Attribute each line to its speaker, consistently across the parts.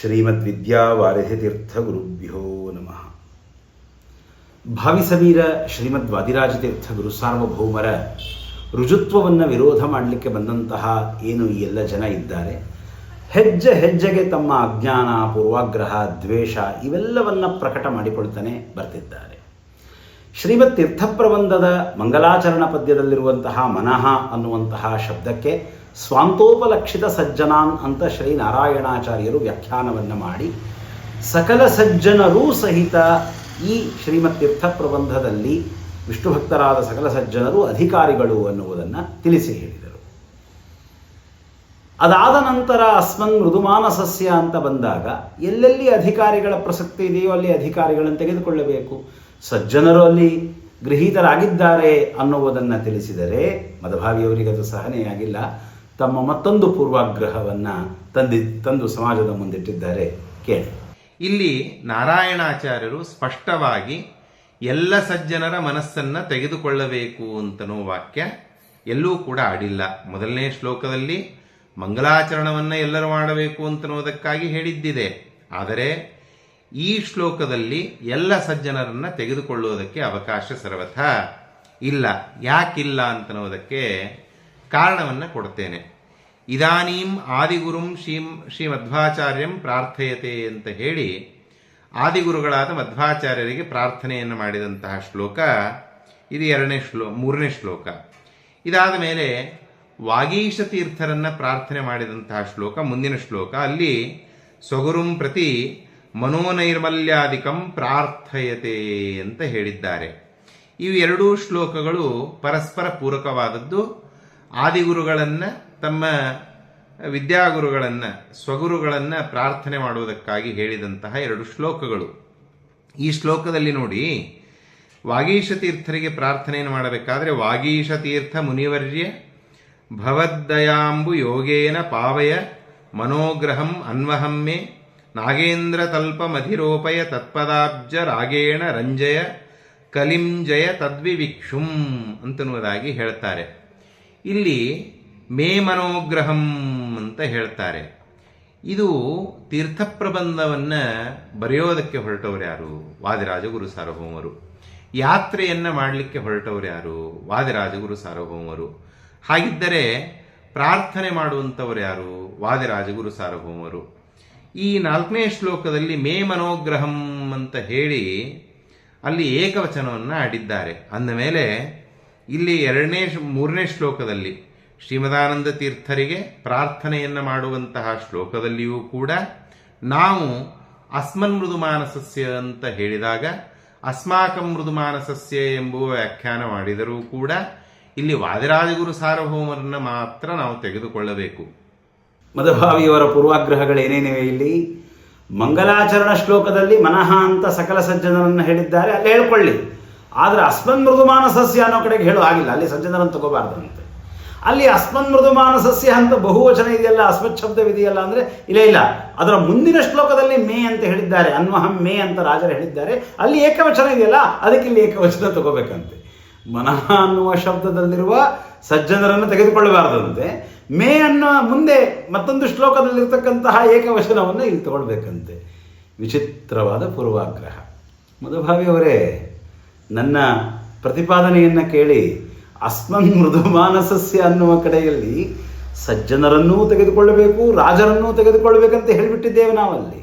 Speaker 1: ಶ್ರೀಮದ್ವಿದ್ಯಾವಾರಿಧಿತೀರ್ಥಗುರುಭ್ಯೋ ನಮಃ. ಭಾವಿಸವೀರ ಶ್ರೀಮದ್ ವಾದಿರಾಜತೀರ್ಥ ಗುರು ಸಾರ್ವಭೌಮರ ರುಜುತ್ವವನ್ನು ವಿರೋಧ ಮಾಡಲಿಕ್ಕೆ ಬಂದಂತಹ ಏನು ಈ ಎಲ್ಲ ಜನ ಇದ್ದಾರೆ, ಹೆಜ್ಜೆ ಹೆಜ್ಜೆಗೆ ತಮ್ಮ ಅಜ್ಞಾನ, ಪೂರ್ವಾಗ್ರಹ, ದ್ವೇಷ ಇವೆಲ್ಲವನ್ನು ಪ್ರಕಟ ಮಾಡಿಕೊಳ್ತಾನೆ ಬರ್ತಿದ್ದಾರೆ. ಶ್ರೀಮದ್ ತೀರ್ಥಪ್ರಬಂಧದ ಮಂಗಲಾಚರಣ ಪದ್ಯದಲ್ಲಿರುವಂತಹ ಮನಃ ಅನ್ನುವಂತಹ ಶಬ್ದಕ್ಕೆ ಸ್ವಾಂತೋಪಲಕ್ಷಿತ ಸಜ್ಜನಾನ್ ಅಂತ ಶ್ರೀ ನಾರಾಯಣಾಚಾರ್ಯರು ವ್ಯಾಖ್ಯಾನವನ್ನು ಮಾಡಿ, ಸಕಲ ಸಜ್ಜನರೂ ಸಹಿತ ಈ ಶ್ರೀಮದ್ ತೀರ್ಥಪ್ರಬಂಧದಲ್ಲಿ ವಿಷ್ಣು ಭಕ್ತರಾದ ಸಕಲ ಸಜ್ಜನರು ಅಧಿಕಾರಿಗಳು ಅನ್ನುವುದನ್ನು ತಿಳಿಸಿ ಹೇಳಿದರು. ಅದಾದ ನಂತರ ಅಸ್ಮನ್ ಮೃದುಮಾನಸಸ್ಯ ಅಂತ ಬಂದಾಗ ಎಲ್ಲೆಲ್ಲಿ ಅಧಿಕಾರಿಗಳ ಪ್ರಸಕ್ತಿ ಇದೆಯೋ ಅಲ್ಲಿ ಅಧಿಕಾರಿಗಳನ್ನು ತೆಗೆದುಕೊಳ್ಳಬೇಕು, ಸಜ್ಜನರು ಅಲ್ಲಿ ಗೃಹೀತರಾಗಿದ್ದಾರೆ ಅನ್ನುವುದನ್ನು ತಿಳಿಸಿದರೆ ಮದಭಾವಿಯವರಿಗೆ ಅದು ಸಹನೆಯಾಗಿಲ್ಲ. ತಮ್ಮ ಮತ್ತೊಂದು ಪೂರ್ವಾಗ್ರಹವನ್ನು ತಂದು ಸಮಾಜದ ಮುಂದಿಟ್ಟಿದ್ದಾರೆ. ಕೇಳಿ.
Speaker 2: ಇಲ್ಲಿ ನಾರಾಯಣಾಚಾರ್ಯರು ಸ್ಪಷ್ಟವಾಗಿ ಎಲ್ಲ ಸಜ್ಜನರ ಮನಸ್ಸನ್ನು ತೆಗೆದುಕೊಳ್ಳಬೇಕು ಅಂತನೋ ವಾಕ್ಯ ಎಲ್ಲೂ ಕೂಡ ಆಡಿಲ್ಲ. ಮೊದಲನೇ ಶ್ಲೋಕದಲ್ಲಿ ಮಂಗಲಾಚರಣವನ್ನು ಎಲ್ಲರೂ ಮಾಡಬೇಕು ಅಂತನೋದಕ್ಕಾಗಿ ಹೇಳಿದ್ದಿದೆ. ಆದರೆ ಈ ಶ್ಲೋಕದಲ್ಲಿ ಎಲ್ಲ ಸಜ್ಜನರನ್ನು ತೆಗೆದುಕೊಳ್ಳುವುದಕ್ಕೆ ಅವಕಾಶ ಸರ್ವಥಾ ಇಲ್ಲ. ಯಾಕಿಲ್ಲ ಅಂತನೋದಕ್ಕೆ ಕಾರಣವನ್ನು ಕೊಡ್ತೇನೆ. ಇದಾನೀಂ ಆದಿಗುರುಂ ಶ್ರೀ ಮಧ್ವಾಚಾರ್ಯಂ ಪ್ರಾರ್ಥಯತೆ ಅಂತ ಹೇಳಿ ಆದಿಗುರುಗಳಾದ ಮಧ್ವಾಚಾರ್ಯರಿಗೆ ಪ್ರಾರ್ಥನೆಯನ್ನು ಮಾಡಿದಂತಹ ಶ್ಲೋಕ ಇದು ಮೂರನೇ ಶ್ಲೋಕ. ಇದಾದ ಮೇಲೆ ವಾಗೀಶ ತೀರ್ಥರನ್ನು ಪ್ರಾರ್ಥನೆ ಮಾಡಿದಂತಹ ಶ್ಲೋಕ ಮುಂದಿನ ಶ್ಲೋಕ. ಅಲ್ಲಿ ಸ್ವಗುರುಂ ಪ್ರತಿ ಮನೋನೈರ್ಮಲ್ಯಾದಿಕಂ ಪ್ರಾರ್ಥಯತೆ ಅಂತ ಹೇಳಿದ್ದಾರೆ. ಇವು ಎರಡೂ ಶ್ಲೋಕಗಳು ಪರಸ್ಪರ ಪೂರಕವಾದದ್ದು. ಆದಿಗುರುಗಳನ್ನು, ತಮ್ಮ ವಿದ್ಯಾಗುರುಗಳನ್ನು, ಸ್ವಗುರುಗಳನ್ನು ಪ್ರಾರ್ಥನೆ ಮಾಡುವುದಕ್ಕಾಗಿ ಹೇಳಿದಂತಹ ಎರಡು ಶ್ಲೋಕಗಳು. ಈ ಶ್ಲೋಕದಲ್ಲಿ ನೋಡಿ, ವಾಗೀಶ ತೀರ್ಥರಿಗೆ ಪ್ರಾರ್ಥನೆಯನ್ನು ಮಾಡಬೇಕಾದ್ರೆ ವಾಗೀಶ ತೀರ್ಥ ಮುನಿವರ್ಯ ಭವದ್ದಯಾಂಬು ಯೋಗೇನ ಪಾವಯ ಮನೋಗ್ರಹಂ ಅನ್ವಹಮ್ಮೆ ನಾಗೇಂದ್ರ ತಲ್ಪ ಮಧಿರೋಪಯ ತತ್ಪದಾಬ್ಜ ರಾಗೇಣ ರಂಜಯ ಕಲಿಂಜಯ ತದ್ವಿವಿಕ್ಷುಂ ಅಂತನ್ನುವುದಾಗಿ ಹೇಳ್ತಾರೆ. ಇಲ್ಲಿ ಮೇ ಮನೋಗ್ರಹಂ ಅಂತ ಹೇಳ್ತಾರೆ. ಇದು ತೀರ್ಥಪ್ರಬಂಧವನ್ನು ಬರೆಯೋದಕ್ಕೆ ಹೊರಟವರು ಯಾರು? ವಾದಿರಾಜ ಗುರು ಸಾರ್ವಭೌಮರು. ಯಾತ್ರೆಯನ್ನು ಮಾಡಲಿಕ್ಕೆ ಹೊರಟವರು ಯಾರು? ವಾದಿರಾಜ ಗುರು ಸಾರ್ವಭೌಮರು. ಹಾಗಿದ್ದರೆ ಪ್ರಾರ್ಥನೆ ಮಾಡುವಂಥವರು ಯಾರು? ವಾದಿರಾಜ ಗುರು ಸಾರ್ವಭೌಮರು. ಈ 4ನೇ ಶ್ಲೋಕದಲ್ಲಿ ಮೇ ಮನೋಗ್ರಹಂ ಅಂತ ಹೇಳಿ ಅಲ್ಲಿ ಏಕವಚನವನ್ನು ಆಡಿದ್ದಾರೆ. ಅಂದಮೇಲೆ ಇಲ್ಲಿ 3ನೇ ಶ್ಲೋಕದಲ್ಲಿ ಶ್ರೀಮದಾನಂದ ತೀರ್ಥರಿಗೆ ಪ್ರಾರ್ಥನೆಯನ್ನು ಮಾಡುವಂತಹ ಶ್ಲೋಕದಲ್ಲಿಯೂ ಕೂಡ ನಾವು ಅಸ್ಮನ್ ಮೃದುಮಾನಸಸ್ಯ ಅಂತ ಹೇಳಿದಾಗ ಅಸ್ಮಾಕಂ ಮೃದುಮಾನಸಸ್ಯ ಎಂಬುವ ವ್ಯಾಖ್ಯಾನ ಮಾಡಿದರೂ ಕೂಡ ಇಲ್ಲಿ ವಾದಿರಾಜಗುರು ಸಾರ್ವಭೌಮರನ್ನ ಮಾತ್ರ ನಾವು ತೆಗೆದುಕೊಳ್ಳಬೇಕು.
Speaker 1: ಮದಭಾವಿಯವರ ಪೂರ್ವಾಗ್ರಹಗಳೇನೇನಿವೆ ಇಲ್ಲಿ? ಮಂಗಲಾಚರಣ ಶ್ಲೋಕದಲ್ಲಿ ಮನಃ ಅಂತ ಸಕಲ ಸಜ್ಜನರನ್ನು ಹೇಳಿದ್ದಾರೆ, ಅಲ್ಲಿ ಹೇಳ್ಕೊಳ್ಳಿ. ಆದರೆ ಅಸ್ಮನ್ ಮೃದುಮಾನಸಸ್ಯ ಅನ್ನೋ ಕಡೆಗೆ ಹೇಳೋ ಆಗಿಲ್ಲ, ಅಲ್ಲಿ ಸಜ್ಜನರನ್ನು ತಗೋಬಾರ್ದಂತೆ. ಅಲ್ಲಿ ಅಸ್ಮನ್ ಮೃದುಮಾನಸಸ್ಯ ಅಂತ ಬಹುವಚನ ಇದೆಯಲ್ಲ, ಅಸ್ಮತ್ ಶಬ್ದವಿದೆಯಲ್ಲ ಅಂದರೆ ಇಲ್ಲ, ಅದರ ಮುಂದಿನ ಶ್ಲೋಕದಲ್ಲಿ ಮೇ ಅಂತ ಹೇಳಿದ್ದಾರೆ, ಅನ್ವಹಂ ಮೇ ಅಂತ ರಾಜರು ಹೇಳಿದ್ದಾರೆ. ಅಲ್ಲಿ ಏಕವಚನ ಇದೆಯಲ್ಲ, ಅದಕ್ಕೆ ಇಲ್ಲಿ ಏಕವಚನ ತಗೋಬೇಕಂತೆ. ಮನಃ ಅನ್ನುವ ಶಬ್ದದಲ್ಲಿರುವ ಸಜ್ಜನರನ್ನು ತೆಗೆದುಕೊಳ್ಳಬಾರದಂತೆ. ಮೇ ಅನ್ನೋ ಮುಂದೆ ಮತ್ತೊಂದು ಶ್ಲೋಕದಲ್ಲಿರ್ತಕ್ಕಂತಹ ಏಕವಚನವನ್ನು ಇಲ್ಲಿ ತಗೊಳ್ಬೇಕಂತೆ. ವಿಚಿತ್ರವಾದ ಪೂರ್ವಾಗ್ರಹ. ಮಧುಭಾವಿಯವರೇ, ನನ್ನ ಪ್ರತಿಪಾದನೆಯನ್ನು ಕೇಳಿ. ಅಸ್ಮನ್ ಮೃದುಮಾನಸಸ್ಯ ಅನ್ನುವ ಕಡೆಯಲ್ಲಿ ಸಜ್ಜನರನ್ನೂ ತೆಗೆದುಕೊಳ್ಳಬೇಕು, ರಾಜರನ್ನೂ ತೆಗೆದುಕೊಳ್ಳಬೇಕಂತ ಹೇಳಿಬಿಟ್ಟಿದ್ದೇವೆ ನಾವಲ್ಲಿ.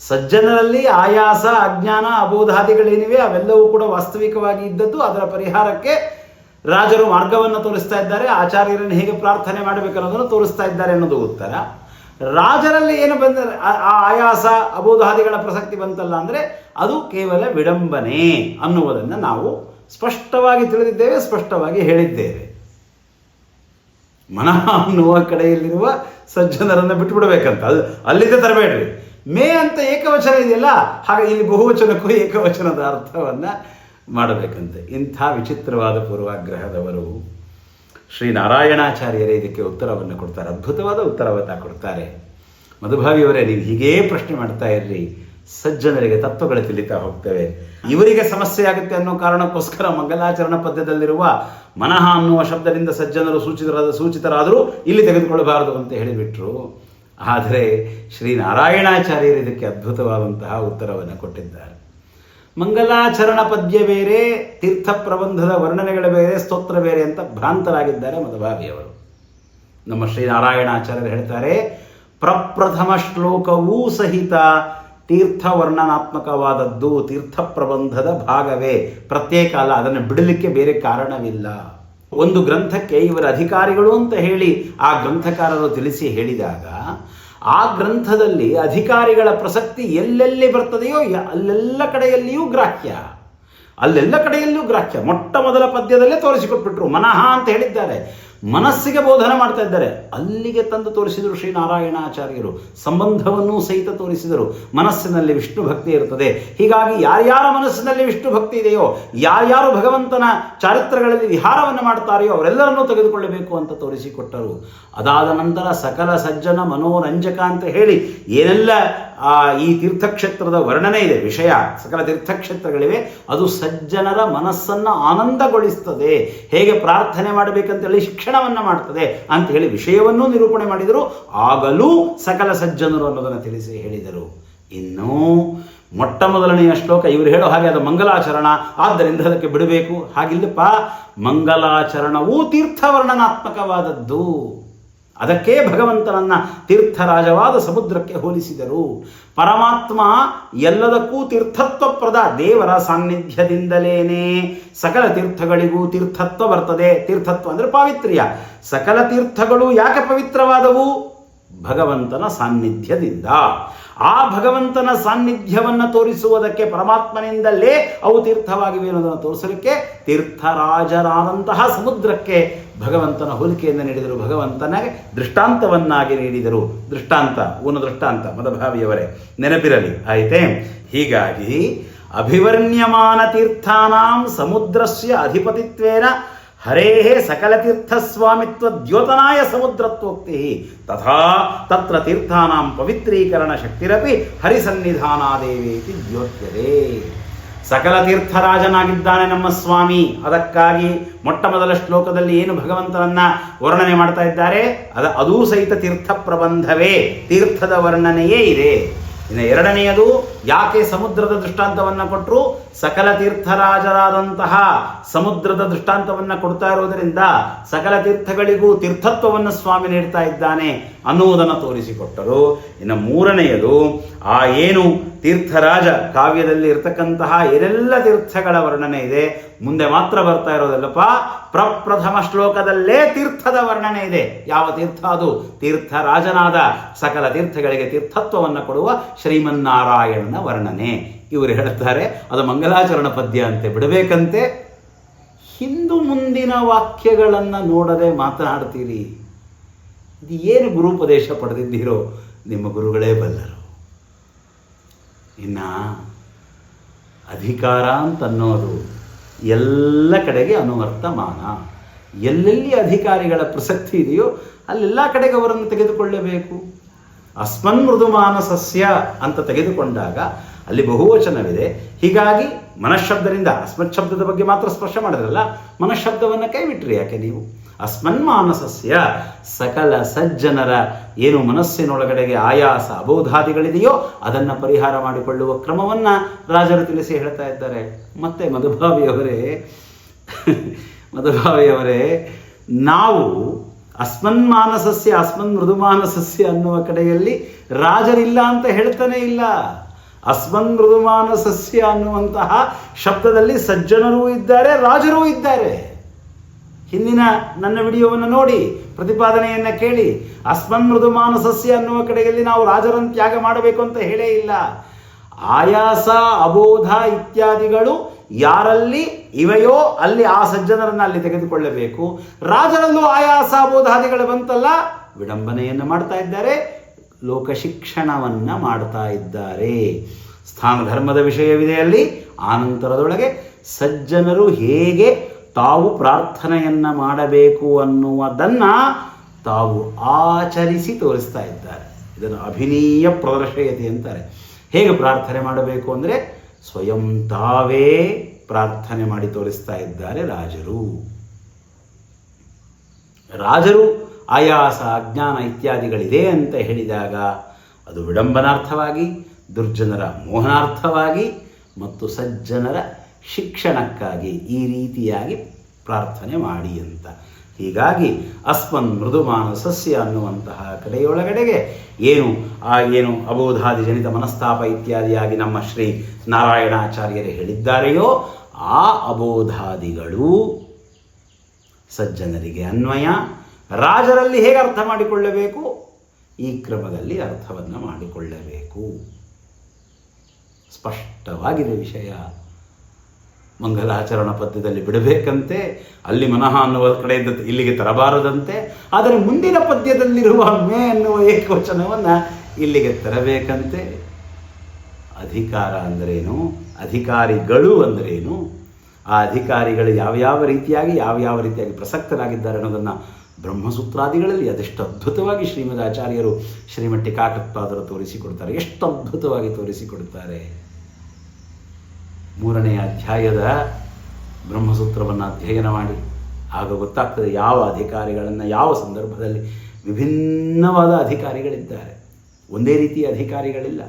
Speaker 1: ಸಜ್ಜನರಲ್ಲಿ ಆಯಾಸ, ಅಜ್ಞಾನ, ಅಬೋಧಾದಿಗಳೇನಿವೆ ಅವೆಲ್ಲವೂ ಕೂಡ ವಾಸ್ತವಿಕವಾಗಿ ಇದ್ದದ್ದು. ಅದರ ಪರಿಹಾರಕ್ಕೆ ರಾಜರು ಮಾರ್ಗವನ್ನು ತೋರಿಸ್ತಾ ಇದ್ದಾರೆ, ಆಚಾರ್ಯರನ್ನು ಹೇಗೆ ಪ್ರಾರ್ಥನೆ ಮಾಡಬೇಕನ್ನೋದನ್ನು ತೋರಿಸ್ತಾ ಇದ್ದಾರೆ ಅನ್ನೋದು ಉತ್ತರ. ರಾಜರಲ್ಲಿ ಏನು ಬಂದರೆ ಆ ಆಯಾಸ, ಅಬೋಧಾದಿಗಳ ಪ್ರಸಕ್ತಿ ಬಂತಲ್ಲ ಅಂದರೆ ಅದು ಕೇವಲ ವಿಡಂಬನೆ ಅನ್ನುವುದನ್ನು ನಾವು ಸ್ಪಷ್ಟವಾಗಿ ತಿಳಿದಿದ್ದೇವೆ, ಸ್ಪಷ್ಟವಾಗಿ ಹೇಳಿದ್ದೇವೆ. ಮನಃ ಅನ್ನುವ ಕಡೆಯಲ್ಲಿರುವ ಸಜ್ಜನರನ್ನು ಬಿಟ್ಟುಬಿಡಬೇಕಂತ, ಅದು ಅಲ್ಲಿಂದ ತರಬೇಡ್ರಿ. ಮೇ ಅಂತ ಏಕವಚನ ಇದೆಯಲ್ಲ, ಹಾಗೆ ಇಲ್ಲಿ ಬಹುವಚನಕ್ಕೂ ಏಕವಚನದ ಅರ್ಥವನ್ನು ಮಾಡಬೇಕಂತೆ. ಇಂಥ ವಿಚಿತ್ರವಾದ ಪೂರ್ವಾಗ್ರಹದವರು ಶ್ರೀ ನಾರಾಯಣಾಚಾರ್ಯರೇ ಇದಕ್ಕೆ ಉತ್ತರವನ್ನು ಕೊಡ್ತಾರೆ. ಅದ್ಭುತವಾದ ಉತ್ತರವನ್ನು ಕೊಡ್ತಾರೆ. ಮಧುಭಾವಿಯವರೇ, ನೀವು ಹೀಗೇ ಪ್ರಶ್ನೆ ಮಾಡ್ತಾ ಇರ್ರಿ, ಸಜ್ಜನರಿಗೆ ತತ್ವಗಳು ತಿಳಿತಾ ಹೋಗ್ತವೆ. ಇವರಿಗೆ ಸಮಸ್ಯೆ ಆಗುತ್ತೆ ಅನ್ನೋ ಕಾರಣಕ್ಕೋಸ್ಕರ ಮಂಗಲಾಚರಣ ಪದ್ಯದಲ್ಲಿರುವ ಮನಃ ಅನ್ನುವ ಶಬ್ದದಿಂದ ಸಜ್ಜನರು ಸೂಚಿತರಾದರೂ ಇಲ್ಲಿ ತೆಗೆದುಕೊಳ್ಳಬಾರದು ಅಂತ ಹೇಳಿಬಿಟ್ರು. ಆದರೆ ಶ್ರೀನಾರಾಯಣಾಚಾರ್ಯರು ಇದಕ್ಕೆ ಅದ್ಭುತವಾದಂತಹ ಉತ್ತರವನ್ನು ಕೊಟ್ಟಿದ್ದಾರೆ. ಮಂಗಲಾಚರಣ ಪದ್ಯ ಬೇರೆ, ತೀರ್ಥ ಪ್ರಬಂಧದ ವರ್ಣನೆಗಳು ಬೇರೆ, ಸ್ತೋತ್ರ ಬೇರೆ ಅಂತ ಭ್ರಾಂತರಾಗಿದ್ದಾರೆ ಮದಭಾವಿಯವರು. ನಮ್ಮ ಶ್ರೀನಾರಾಯಣಾಚಾರ್ಯರು ಹೇಳ್ತಾರೆ, ಪ್ರಪ್ರಥಮ ಶ್ಲೋಕವೂ ಸಹಿತ ತೀರ್ಥ ವರ್ಣನಾತ್ಮಕವಾದದ್ದು, ತೀರ್ಥ ಪ್ರಬಂಧದ ಭಾಗವೇ, ಪ್ರತ್ಯೇಕ ಅಲ್ಲ. ಅದನ್ನು ಬಿಡಲಿಕ್ಕೆ ಬೇರೆ ಕಾರಣವಿಲ್ಲ. ಒಂದು ಗ್ರಂಥಕ್ಕೆ ಇವರ ಅಧಿಕಾರಿಗಳು ಅಂತ ಹೇಳಿ ಆ ಗ್ರಂಥಕಾರರು ತಿಳಿಸಿ ಹೇಳಿದಾಗ, ಆ ಗ್ರಂಥದಲ್ಲಿ ಅಧಿಕಾರಿಗಳ ಪ್ರಸಕ್ತಿ ಎಲ್ಲೆಲ್ಲಿ ಬರ್ತದೆಯೋ ಅಲ್ಲೆಲ್ಲ ಕಡೆಯಲ್ಲಿಯೂ ಗ್ರಾಹ್ಯ, ಅಲ್ಲೆಲ್ಲ ಕಡೆಯಲ್ಲೂ ಗ್ರಾಹ್ಯ. ಮೊಟ್ಟ ಮೊದಲ ಪದ್ಯದಲ್ಲೇ ತೋರಿಸಿಕೊಟ್ಬಿಟ್ರು. ಮನಃ ಅಂತ ಹೇಳಿದ್ದಾರೆ, ಮನಸ್ಸಿಗೆ ಬೋಧನೆ ಮಾಡ್ತಾ ಇದ್ದಾರೆ. ಅಲ್ಲಿಗೆ ತಂದು ತೋರಿಸಿದರು ಶ್ರೀನಾರಾಯಣಾಚಾರ್ಯರು. ಸಂಬಂಧವನ್ನೂ ಸಹಿತ ತೋರಿಸಿದರು. ಮನಸ್ಸಿನಲ್ಲಿ ವಿಷ್ಣು ಭಕ್ತಿ ಇರ್ತದೆ. ಹೀಗಾಗಿ ಯಾರ್ಯಾರ ಮನಸ್ಸಿನಲ್ಲಿ ವಿಷ್ಣು ಭಕ್ತಿ ಇದೆಯೋ, ಯಾರ್ಯಾರು ಭಗವಂತನ ಚಾರಿತ್ರಗಳಲ್ಲಿ ವಿಹಾರವನ್ನು ಮಾಡ್ತಾರೆಯೋ ಅವರೆಲ್ಲರನ್ನೂ ತೆಗೆದುಕೊಳ್ಳಬೇಕು ಅಂತ ತೋರಿಸಿಕೊಟ್ಟರು. ಅದಾದ ನಂತರ ಸಕಲ ಸಜ್ಜನ ಮನೋರಂಜಕ ಅಂತ ಹೇಳಿ ಏನೆಲ್ಲ ಈ ತೀರ್ಥಕ್ಷೇತ್ರದ ವರ್ಣನೆ ಇದೆ, ವಿಷಯ ಸಕಲ ತೀರ್ಥಕ್ಷೇತ್ರಗಳಿವೆ, ಅದು ಸಜ್ಜನರ ಮನಸ್ಸನ್ನು ಆನಂದಗೊಳಿಸ್ತದೆ. ಹೇಗೆ ಪ್ರಾರ್ಥನೆ ಮಾಡಬೇಕಂತೇಳಿ ಶಿಕ್ಷಣವನ್ನು ಮಾಡ್ತದೆ ಅಂತ ಹೇಳಿ ವಿಷಯವನ್ನೂ ನಿರೂಪಣೆ ಮಾಡಿದರು. ಆಗಲೂ ಸಕಲ ಸಜ್ಜನರು ಅನ್ನೋದನ್ನು ತಿಳಿಸಿ ಹೇಳಿದರು. ಇನ್ನು ಮೊಟ್ಟ ಮೊದಲನೆಯ ಶ್ಲೋಕ ಇವರು ಹೇಳೋ ಹಾಗೆ ಅದು ಮಂಗಲಾಚರಣ, ಆದ್ದರಿಂದ ಅದಕ್ಕೆ ಬಿಡಬೇಕು. ಹಾಗಿಲ್ಲಪ್ಪ, ಮಂಗಲಾಚರಣವೂ ತೀರ್ಥವರ್ಣನಾತ್ಮಕವಾದದ್ದು. ಅದಕ್ಕೆ ಭಗವಂತನನ್ನ ತೀರ್ಥರಾಜವಾದ ಸಮುದ್ರಕ್ಕೆ ಹೋಲಿಸಿದರು. ಪರಮಾತ್ಮ ಎಲ್ಲದಕ್ಕೂ ತೀರ್ಥತ್ವಪ್ರದ, ದೇವರ ಸಾನ್ನಿಧ್ಯದಿಂದಲೇನೆ ಸಕಲ ತೀರ್ಥಗಳಿಗೂ ತೀರ್ಥತ್ವ ಬರ್ತದೆ. ತೀರ್ಥತ್ವ ಅಂದರೆ ಪಾವಿತ್ರ್ಯ. ಸಕಲ ತೀರ್ಥಗಳು ಯಾಕೆ ಪವಿತ್ರವಾದವು? ಭಗವಂತನ ಸಾನ್ನಿಧ್ಯದಿಂದ. ಆ ಭಗವಂತನ ಸಾನ್ನಿಧ್ಯವನ್ನು ತೋರಿಸುವುದಕ್ಕೆ ಪರಮಾತ್ಮನಿಂದಲೇ ಅವು ತೀರ್ಥವಾಗಿವೆ ಅನ್ನೋದನ್ನು ತೋರಿಸಲಿಕ್ಕೆ ತೀರ್ಥರಾಜರಾದಂತಹ ಸಮುದ್ರಕ್ಕೆ ಭಗವಂತನ ಹೋಲಿಕೆಯನ್ನು ನೀಡಿದರು, ಭಗವಂತನಿಗೆ ದೃಷ್ಟಾಂತವನ್ನಾಗಿ ನೀಡಿದರು. ದೃಷ್ಟಾಂತ ಊನ ದೃಷ್ಟಾಂತ ಮದಭಾವಿಯವರೇ ನೆನಪಿರಲಿ, ಆಯಿತೇ? ಹೀಗಾಗಿ ಅಭಿವರ್ಣ್ಯಮಾನ ತೀರ್ಥಾನಾಂ ಸಮುದ್ರಸ್ಯ ಅಧಿಪತಿತ್ವೇನ ಹರೇಹೇ ಸಕಲತೀರ್ಥಸ್ವಾಮಿತ್ವ ದ್ಯೋತನಾಯ ಸಮುದ್ರತ್ವೋಕ್ತಿ ತಥಾ ತತ್ರ ತೀರ್ಥಾನಾಂ ಪವಿತ್ರೀಕರಣ ಶಕ್ತಿರಪಿ ಹರಿಸನ್ನಿಧಾನಾದೇವೇತಿ ದ್ಯೋತ್ಯತೆ. ಸಕಲ ತೀರ್ಥರಾಜನಾಗಿದ್ದಾನೆ ನಮ್ಮ ಸ್ವಾಮಿ. ಅದಕ್ಕಾಗಿ ಮೊಟ್ಟ ಮೊದಲ ಶ್ಲೋಕದಲ್ಲಿ ಏನು ಭಗವಂತನನ್ನ ವರ್ಣನೆ ಮಾಡ್ತಾ ಇದ್ದಾರೆ, ಅದೂ ಸಹಿತ ತೀರ್ಥ ಪ್ರಬಂಧವೇ, ತೀರ್ಥದ ವರ್ಣನೆಯೇ ಇದೆ. ಇನ್ನು ಎರಡನೆಯದು, ಯಾಕೆ ಸಮುದ್ರದ ದೃಷ್ಟಾಂತವನ್ನು ಕೊಟ್ಟರು? ಸಕಲ ತೀರ್ಥರಾಜರಾದಂತಹ ಸಮುದ್ರದ ದೃಷ್ಟಾಂತವನ್ನು ಕೊಡ್ತಾ ಇರೋದರಿಂದ ಸಕಲ ತೀರ್ಥಗಳಿಗೂ ತೀರ್ಥತ್ವವನ್ನು ಸ್ವಾಮಿ ನೀಡ್ತಾ ಇದ್ದಾನೆ ಅನ್ನುವುದನ್ನು ತೋರಿಸಿಕೊಟ್ಟರು. ಇನ್ನು ಮೂರನೆಯದು, ಆ ಏನು ತೀರ್ಥರಾಜ ಕಾವ್ಯದಲ್ಲಿ ಇರತಕ್ಕಂತಹ ಏನೆಲ್ಲ ತೀರ್ಥಗಳ ವರ್ಣನೆ ಇದೆ, ಮುಂದೆ ಮಾತ್ರ ಬರ್ತಾ ಇರೋದಲ್ಲಪ್ಪ, ಪ್ರಪ್ರಥಮ ಶ್ಲೋಕದಲ್ಲೇ ತೀರ್ಥದ ವರ್ಣನೆ ಇದೆ. ಯಾವ ತೀರ್ಥ ಅದು? ತೀರ್ಥರಾಜನಾದ ಸಕಲ ತೀರ್ಥಗಳಿಗೆ ತೀರ್ಥತ್ವವನ್ನು ಕೊಡುವ ಶ್ರೀಮನ್ನಾರಾಯಣನ ವರ್ಣನೆ. ಇವರು ಹೇಳ್ತಾರೆ ಅದು ಮಂಗಲಾಚರಣ ಪದ್ಯ ಅಂತೆ, ಬಿಡಬೇಕಂತೆ. ಹಿಂದು ಮುಂದಿನ ವಾಕ್ಯಗಳನ್ನು ನೋಡದೆ ಮಾತನಾಡ್ತೀರಿ. ಇದು ಏನು ಗುರುಪದೇಶ ಪಡೆದಿದ್ದೀರೋ ನಿಮ್ಮ ಗುರುಗಳೇ ಬಲ್ಲರು. ಇನ್ನು ಅಧಿಕಾರ ಅಂತನ್ನೋದು ಎಲ್ಲ ಕಡೆಗೆ ಅನುವರ್ತಮಾನ. ಎಲ್ಲೆಲ್ಲಿ ಅಧಿಕಾರಿಗಳ ಪ್ರಸಕ್ತಿ ಇದೆಯೋ ಅಲ್ಲೆಲ್ಲ ಕಡೆಗೆ ಅವರನ್ನು ತೆಗೆದುಕೊಳ್ಳಬೇಕು. ಅಸ್ಮನ್ ಮೃದುಮಾನಸಸ್ಯ ಅಂತ ತೆಗೆದುಕೊಂಡಾಗ ಅಲ್ಲಿ ಬಹುವಚನವಿದೆ. ಹೀಗಾಗಿ ಮನಃಶಬ್ದದಿಂದ ಅಸ್ಮತ್ ಶಬ್ದದ ಬಗ್ಗೆ ಮಾತ್ರ ಸ್ಪರ್ಶ ಮಾಡಿದ್ರಲ್ಲ, ಮನಃಶಬ್ದವನ್ನು ಕೈಬಿಟ್ರಿ ಯಾಕೆ ನೀವು? ಅಸ್ಮನ್ ಮಾನಸಸ್ಯ, ಸಕಲ ಸಜ್ಜನರ ಏನು ಮನಸ್ಸಿನೊಳಗಡೆಗೆ ಆಯಾಸ ಅಬೋಧಾದಿಗಳಿದೆಯೋ ಅದನ್ನು ಪರಿಹಾರ ಮಾಡಿಕೊಳ್ಳುವ ಕ್ರಮವನ್ನು ರಾಜರು ತಿಳಿಸಿ ಹೇಳ್ತಾ ಇದ್ದಾರೆ. ಮತ್ತೆ ಮಧುಭಾವಿಯವರೇ ನಾವು ಅಸ್ಮನ್ ಮಾನಸಸ್ಯ ಅಸ್ಮನ್ ಮೃದುಮಾನಸಸ್ಯ ಅನ್ನುವ ಕಡೆಯಲ್ಲಿ ರಾಜರಿಲ್ಲ ಅಂತ ಹೇಳ್ತಾನೆ ಇಲ್ಲ. ಅಸ್ಮನ್ ಮೃದುಮಾನಸಸ್ಯ ಅನ್ನುವಂತಹ ಶಬ್ದದಲ್ಲಿ ಸಜ್ಜನರೂ ಇದ್ದಾರೆ, ರಾಜರೂ ಇದ್ದಾರೆ. ಹಿಂದಿನ ನನ್ನ ವಿಡಿಯೋವನ್ನು ನೋಡಿ, ಪ್ರತಿಪಾದನೆಯನ್ನು ಕೇಳಿ. ಅಸ್ಮನ್ ಮೃದುಮಾನಸಸ್ಯ ಅನ್ನುವ ಕಡೆಯಲ್ಲಿ ನಾವು ರಾಜರನ್ನು ತ್ಯಾಗ ಮಾಡಬೇಕು ಅಂತ ಹೇಳೇ ಇಲ್ಲ. ಆಯಾಸ ಅಬೋಧ ಇತ್ಯಾದಿಗಳು ಯಾರಲ್ಲಿ ಇವೆಯೋ ಅಲ್ಲಿ ಆ ಸಜ್ಜನರನ್ನು ಅಲ್ಲಿ ತೆಗೆದುಕೊಳ್ಳಬೇಕು. ರಾಜರಲ್ಲೂ ಆಯಾಸ ಅಬೋಧಾದಿಗಳು ಬಂತಲ್ಲ, ವಿಡಂಬನೆಯನ್ನು ಮಾಡ್ತಾ ಇದ್ದಾರೆ, ಲೋಕಶಿಕ್ಷಣವನ್ನು ಮಾಡ್ತಾ ಇದ್ದಾರೆ. ಸ್ಥಾನ ಧರ್ಮದ ವಿಷಯವಿದೆ ಅಲ್ಲಿ. ಆನಂತರದೊಳಗೆ ಸಜ್ಜನರು ಹೇಗೆ ತಾವು ಪ್ರಾರ್ಥನೆಯನ್ನು ಮಾಡಬೇಕು ಅನ್ನುವುದನ್ನು ತಾವು ಆಚರಿಸಿ ತೋರಿಸ್ತಾ ಇದ್ದಾರೆ. ಇದನ್ನು ಅಭಿನೀಯ ಪ್ರದರ್ಶಯತೆ ಅಂತಾರೆ. ಹೇಗೆ ಪ್ರಾರ್ಥನೆ ಮಾಡಬೇಕು ಅಂದರೆ ಸ್ವಯಂ ತಾವೇ ಪ್ರಾರ್ಥನೆ ಮಾಡಿ ತೋರಿಸ್ತಾ ಇದ್ದಾರೆ ರಾಜರು. ಆಯಾಸ ಅಜ್ಞಾನ ಇತ್ಯಾದಿಗಳಿದೆ ಅಂತ ಹೇಳಿದಾಗ ಅದು ವಿಡಂಬನಾರ್ಥವಾಗಿ, ದುರ್ಜನರ ಮೋಹನಾರ್ಥವಾಗಿ ಮತ್ತು ಸಜ್ಜನರ ಶಿಕ್ಷಣಕ್ಕಾಗಿ ಈ ರೀತಿಯಾಗಿ ಪ್ರಾರ್ಥನೆ ಮಾಡಿ ಅಂತ. ಹೀಗಾಗಿ ಅಸ್ಮನ್ ಮೃದುಮಾನಸಸ್ಯ ಅನ್ನುವಂತಹ ಕಡೆಯೊಳಗಡೆಗೆ ಏನು ಅಬೋಧಾದಿ ಜನಿತ ಮನಸ್ತಾಪ ಇತ್ಯಾದಿಯಾಗಿ ನಮ್ಮ ಶ್ರೀ ನಾರಾಯಣಾಚಾರ್ಯರೇ ಹೇಳಿದ್ದಾರೆಯೋ ಆ ಅಬೋಧಾದಿಗಳು ಸಜ್ಜನರಿಗೆ ಅನ್ವಯ. ರಾಜರಲ್ಲಿ ಹೇಗೆ ಅರ್ಥ ಮಾಡಿಕೊಳ್ಳಬೇಕು? ಈ ಕ್ರಮದಲ್ಲಿ ಅರ್ಥವನ್ನು ಮಾಡಿಕೊಳ್ಳಬೇಕು. ಸ್ಪಷ್ಟವಾಗಿದೆ ವಿಷಯ. ಮಂಗಲಾಚರಣ ಪದ್ಯದಲ್ಲಿ ಬಿಡಬೇಕಂತೆ, ಅಲ್ಲಿ ಮನಃ ಅನ್ನುವ ಕಡೆಯಿಂದ ಇಲ್ಲಿಗೆ ತರಬಾರದಂತೆ, ಆದರೆ ಮುಂದಿನ ಪದ್ಯದಲ್ಲಿರುವ ಮೇ ಅನ್ನುವ ಏಕವಚನವನ್ನು ಇಲ್ಲಿಗೆ ತರಬೇಕಂತೆ. ಅಧಿಕಾರ ಅಂದರೇನು, ಅಧಿಕಾರಿಗಳು ಅಂದರೇನು, ಆ ಅಧಿಕಾರಿಗಳು ಯಾವ್ಯಾವ ರೀತಿಯಾಗಿ ಪ್ರಸಕ್ತರಾಗಿದ್ದಾರೆ ಅನ್ನೋದನ್ನು ಬ್ರಹ್ಮಸೂತ್ರಾದಿಗಳಲ್ಲಿ ಅದೆಷ್ಟು ಅದ್ಭುತವಾಗಿ ಶ್ರೀಮದ್ ಆಚಾರ್ಯರು ಶ್ರೀಮಠ್ ಟೀಕಾಕೃತ್ಪಾದರು ತೋರಿಸಿಕೊಡ್ತಾರೆ. ಎಷ್ಟು ಅದ್ಭುತವಾಗಿ ತೋರಿಸಿಕೊಡ್ತಾರೆ. 3ನೇ ಅಧ್ಯಾಯದ ಬ್ರಹ್ಮಸೂತ್ರವನ್ನು ಅಧ್ಯಯನ ಮಾಡಿ ಆಗ ಗೊತ್ತಾಗ್ತದೆ ಯಾವ ಅಧಿಕಾರಿಗಳನ್ನು ಯಾವ ಸಂದರ್ಭದಲ್ಲಿ ವಿಭಿನ್ನವಾದ ಅಧಿಕಾರಿಗಳಿದ್ದಾರೆ. ಒಂದೇ ರೀತಿಯ ಅಧಿಕಾರಿಗಳಿಲ್ಲ.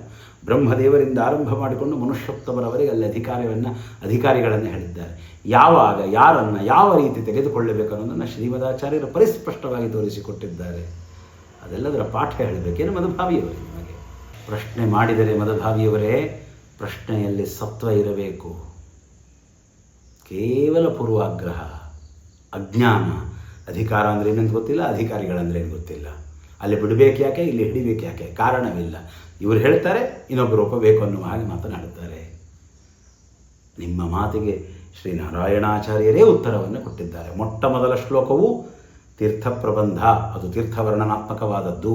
Speaker 1: ಬ್ರಹ್ಮದೇವರಿಂದ ಆರಂಭ ಮಾಡಿಕೊಂಡು ಮನುಷ್ಯೋತ್ತಮರವರೆಗೆ ಅಲ್ಲಿ ಅಧಿಕಾರಿಗಳನ್ನು ಹೇಳಿದ್ದಾರೆ. ಯಾವಾಗ ಯಾರನ್ನು ಯಾವ ರೀತಿ ತೆಗೆದುಕೊಳ್ಳಬೇಕು ಅನ್ನೋದನ್ನು ಶ್ರೀಮದಾಚಾರ್ಯರು ಪರಿಸ್ಪಷ್ಟವಾಗಿ ತೋರಿಸಿಕೊಟ್ಟಿದ್ದಾರೆ. ಅದೆಲ್ಲದರ ಪಾಠ ಹೇಳಬೇಕೇನು ಮದಭಾವಿಯವರೇ? ನಿಮಗೆ ಪ್ರಶ್ನೆ ಮಾಡಿದರೆ ಮದಭಾವಿಯವರೇ, ಪ್ರಶ್ನೆಯಲ್ಲಿ ಸತ್ವ ಇರಬೇಕು. ಕೇವಲ ಪೂರ್ವಾಗ್ರಹ, ಅಜ್ಞಾನ, ಅಧಿಕಾರ ಅಂದರೆ ಏನಂತ ಗೊತ್ತಿಲ್ಲ, ಅಧಿಕಾರಿಗಳಂದ್ರೆ ಏನು ಗೊತ್ತಿಲ್ಲ, ಅಲ್ಲಿ ಬಿಡಬೇಕು ಯಾಕೆ, ಇಲ್ಲಿ ಹಿಡಿಬೇಕು ಯಾಕೆ, ಕಾರಣವಿಲ್ಲ. ಇವರು ಹೇಳ್ತಾರೆ, ಇನ್ನೊಬ್ಬರು ಒಪ್ಪಬೇಕು ಅನ್ನುವ ಹಾಗೆ ಮಾತನಾಡುತ್ತಾರೆ. ನಿಮ್ಮ ಮಾತಿಗೆ ಶ್ರೀನಾರಾಯಣಾಚಾರ್ಯರೇ ಉತ್ತರವನ್ನು ಕೊಟ್ಟಿದ್ದಾರೆ. ಮೊಟ್ಟ ಮೊದಲ ಶ್ಲೋಕವು ತೀರ್ಥ ಪ್ರಬಂಧ, ಅದು ತೀರ್ಥವರ್ಣನಾತ್ಮಕವಾದದ್ದು.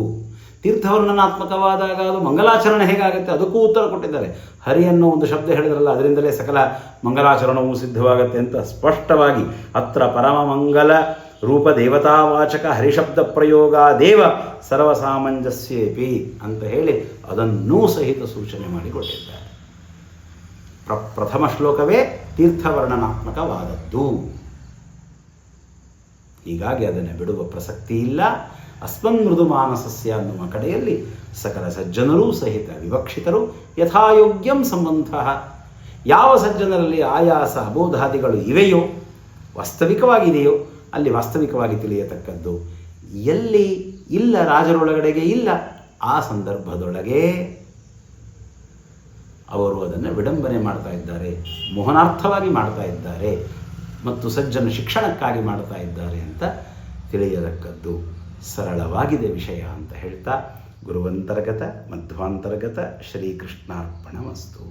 Speaker 1: ತೀರ್ಥವರ್ಣನಾತ್ಮಕವಾದಾಗ ಅದು ಮಂಗಲಾಚರಣೆ ಹೇಗಾಗುತ್ತೆ ಅದಕ್ಕೂ ಉತ್ತರ ಕೊಟ್ಟಿದ್ದಾರೆ. ಹರಿ ಅನ್ನೋ ಒಂದು ಶಬ್ದ ಹೇಳಿದ್ರಲ್ಲ, ಅದರಿಂದಲೇ ಸಕಲ ಮಂಗಲಾಚರಣವು ಸಿದ್ಧವಾಗುತ್ತೆ ಅಂತ ಸ್ಪಷ್ಟವಾಗಿ ಅತ್ರ ಪರಮ ಮಂಗಲ ರೂಪ ದೇವತಾವಾಚಕ ಹರಿಶಬ್ದ ಪ್ರಯೋಗ ದೇವ ಸರ್ವಸಾಮಂಜಸ್ಯೇಪಿ ಅಂತ ಹೇಳಿ ಅದನ್ನೂ ಸಹಿತ ಸೂಚನೆ ಮಾಡಿಕೊಟ್ಟಿದ್ದಾರೆ. ಪ್ರಥಮ ಶ್ಲೋಕವೇ ತೀರ್ಥವರ್ಣನಾತ್ಮಕವಾದದ್ದು. ಹೀಗಾಗಿ ಅದನ್ನು ಬಿಡುವ ಪ್ರಸಕ್ತಿ ಇಲ್ಲ. ಅಸ್ಮನ್ ಮೃದು ಮಾನಸಸ್ಯ ಅನ್ನುವ ಕಡೆಯಲ್ಲಿ ಸಕಲ ಸಜ್ಜನರೂ ಸಹಿತ ವಿವಕ್ಷಿತರು. ಯಥಾಯೋಗ್ಯಂ ಸಂಬಂಧ, ಯಾವ ಸಜ್ಜನರಲ್ಲಿ ಆಯಾಸ ಅಬೋಧಾದಿಗಳು ಇವೆಯೋ, ವಾಸ್ತವಿಕವಾಗಿದೆಯೋ ಅಲ್ಲಿ ವಾಸ್ತವಿಕವಾಗಿ ತಿಳಿಯತಕ್ಕದ್ದು. ಎಲ್ಲಿ ಇಲ್ಲ, ರಾಜರೊಳಗಡೆಗೆ ಇಲ್ಲ, ಆ ಸಂದರ್ಭದೊಳಗೆ ಅವರು ಅದನ್ನು ವಿಡಂಬನೆ ಮಾಡ್ತಾ ಇದ್ದಾರೆ, ಮೋಹನಾರ್ಥವಾಗಿ ಮಾಡ್ತಾ ಇದ್ದಾರೆ ಮತ್ತು ಸಜ್ಜನ ಶಿಕ್ಷಣಕ್ಕಾಗಿ ಮಾಡ್ತಾ ಇದ್ದಾರೆ ಅಂತ ತಿಳಿಯತಕ್ಕದ್ದು. ಸರಳವಾಗಿದೆ ವಿಷಯ ಅಂತ ಹೇಳ್ತಾ ಗುರುವಂತರ್ಗತ ಮಧ್ವಾಂತರ್ಗತ ಶ್ರೀಕೃಷ್ಣಾರ್ಪಣಮಸ್ತು.